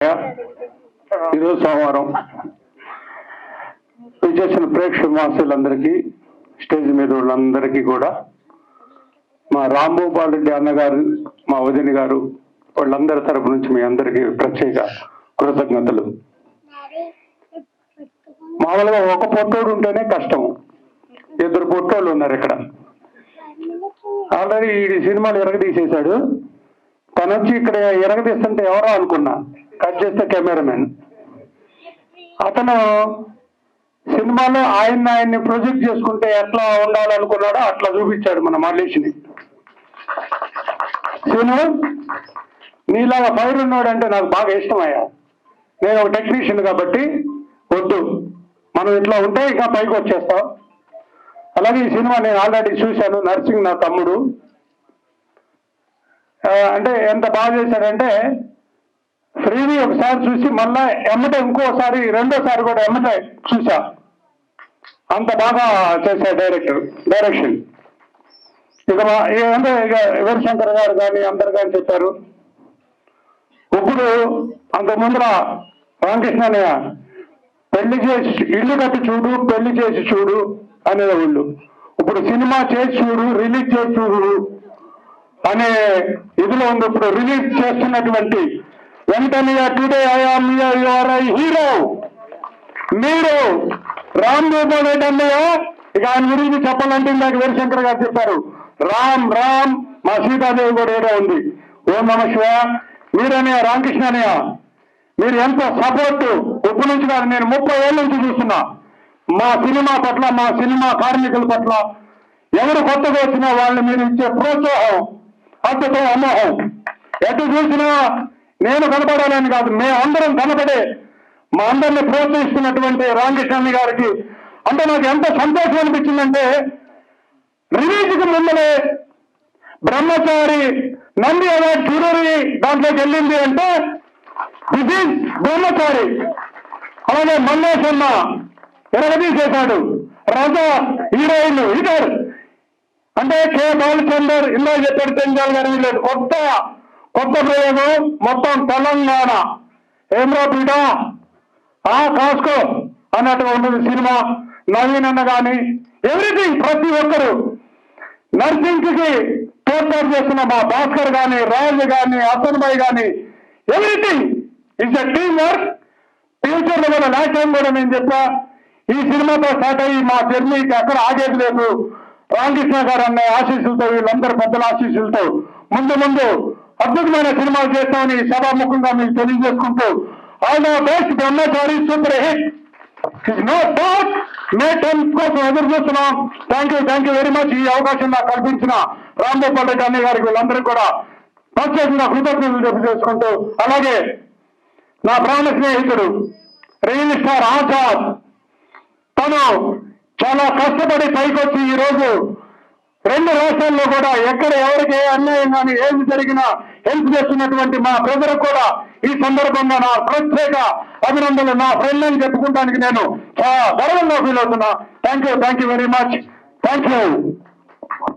ఈరోజు సోమవారం విచ్చేసిన ప్రేక్షక మాసులందరికీ, స్టేజ్ మీద వాళ్ళందరికీ కూడా మా రాంభూపాల్ రెడ్డి అన్నగారు, మా వదిన గారు వాళ్ళందరి తరపు నుంచి మీ అందరికీ ప్రత్యేక కృతజ్ఞతలు. మామూలుగా ఒక పొట్టోడు ఉంటేనే కష్టం, ఇద్దరు పొట్టోళ్ళు ఉన్నారు ఇక్కడ. ఆల్రెడీ ఈ సినిమాలు ఎరగదీసేశాడు. తను వచ్చి ఇక్కడ ఎరగదీస్తుంటే ఎవరో అనుకున్నా, కట్ చేస్తే కెమెరామెన్. అతను సినిమాలో ఆయన్ని ప్రొజెక్ట్ చేసుకుంటే ఎట్లా ఉండాలనుకున్నాడో అట్లా చూపించాడు మన మల్లేష్ని. సీను, నీలాగా ఫైర్ ఉన్నాడు అంటే నాకు బాగా ఇష్టమయ్యా. నేను ఒక టెక్నీషియన్ కాబట్టి వద్దు, మనం ఇట్లా ఉంటే ఇంకా పైకి వచ్చేస్తాం. అలాగే ఈ సినిమా నేను ఆల్రెడీ చూశాను. నర్సింగ్ నా తమ్ముడు అంటే ఎంత బాగా చేశాడంటే, ఫ్రీవి ఒకసారి చూసి మళ్ళా ఎమ్మటే ఇంకోసారి రెండోసారి కూడా ఎమ్మటే చూసా. అంత బాగా చేశాడు డైరెక్షన్. అంటే ఇక వీరశంకర్ గారు కానీ అందరు కానీ చెప్పారు. ఇప్పుడు అంత ముందర రామకృష్ణయ్య పెళ్లి చేసి ఇల్లు కట్టి చూడు, పెళ్లి చేసి చూడు అనేవాళ్ళు. ఇప్పుడు సినిమా చేసి చూడు, రిలీజ్ చేసి చూడు అనే ఇదిలో ఉంది. ఇప్పుడు రిలీజ్ చేస్తున్నటువంటి వెంటనే టుడే ఐఆమ్ యువర్ హీరో మీరు రాంభూపాల్ రెడ్డి అన్నయ్య. ఇక ఆయన గురించి చెప్పాలంటే ఇందాక వీరశంకర్ గారు చెప్పారు, రామ్ రామ్ మా సీతాదేవి కూడా ఏదో ఉంది. ఓం నమ శివ. మీరనే రామకృష్ణ అన్నయ్య, మీరు ఎంత సపోర్ట్ ఇప్పటి నుంచి కాదు, నేను 30 ఏళ్ళ నుంచి చూస్తున్నా మా సినిమా పట్ల, మా సినిమా కార్మికుల పట్ల. ఎవరు కొత్తగా వచ్చినా వాళ్ళని మీరు ఇచ్చే ప్రోత్సాహం, అద్దతో అమోహం. ఎటు చూసినా నేను కనపడాలని కాదు, మేమందరం కనపడే మా అందరిని ప్రోత్సహిస్తున్నటువంటి రామకృష్ణ గారికి అంటే నాకు ఎంత సంతోషం అనిపించిందంటే, రిలీజ్కి ముందరే బ్రహ్మచారి నంది అవార్డ్ జ్యూరీ దాంట్లోకి వెళ్ళింది అంటే దిస్ ఈజ్ బ్రహ్మచారి. అలాగే మల్లేశన్న ఎరగదీసేశాడు. రజా హీరోయిన్ ఇద్దరు అంటే కే బాలచందర్, ఇందా చెప్పాడు తెంజాల్ గారు, వీళ్ళు కొత్త ప్రయోగం. మొత్తం తెలంగాణ ఏమ్రా పీట కాసుకో అన్నట్టుగా ఉంటుంది సినిమా. నవీన్ అన్న కానీ ఎవ్రీథింగ్, ప్రతి ఒక్కరు నర్సింగ్కి పోర్ట్రేట్ చేస్తున్న మా భాస్కర్ కానీ, రాజు కానీ, హసన్ భాయ్ కానీ, everything it's a team work. Future లో కూడా లాస్ట్ టైం కూడా నేను చెప్పా, ఈ సినిమాతో స్టార్ట్ అయ్యి మా జర్నీకి ఎక్కడ ఆగేది లేదు. రామకృష్ణ గారు అన్న ఆశీస్సులతో, వీళ్ళందరూ పెద్దల ఆశీస్సులతో ముందు అద్భుతమైన సినిమాలు చేస్తామని సభాముఖంగా మీకు తెలియజేసుకుంటూ, all the best. Brahmachari super hit. No doubt మే 10 కోసం ఎదురు చూస్తున్నాం. Thank you very much. ఈ అవకాశం నాకు కల్పించిన రాంభూపాల్ రెడ్డి అన్నయ్య గారికి, వీళ్ళందరికీ కూడా ప్రత్యేకంగా కృతజ్ఞతలు తెలియజేసుకుంటూ, అలాగే నా ప్రాణ స్నేహితుడు రియల్ స్టార్ ఆజాద్, తను చాలా కష్టపడి పైకొచ్చి ఈరోజు 2 రాష్ట్రాల్లో కూడా ఎక్కడ ఎవరికి ఏ అన్యాయం కానీ ఏమి జరిగినా హెల్ప్ చేస్తున్నటువంటి మా ప్రజలకు కూడా ఈ సందర్భంగా నా ప్రత్యేక అభినందనలు. నా ఫ్రెండ్ అని చెప్పుకోవడానికి నేను చాలా గర్వంగా ఫీల్ అవుతున్నా. Thank you very much. Thank you.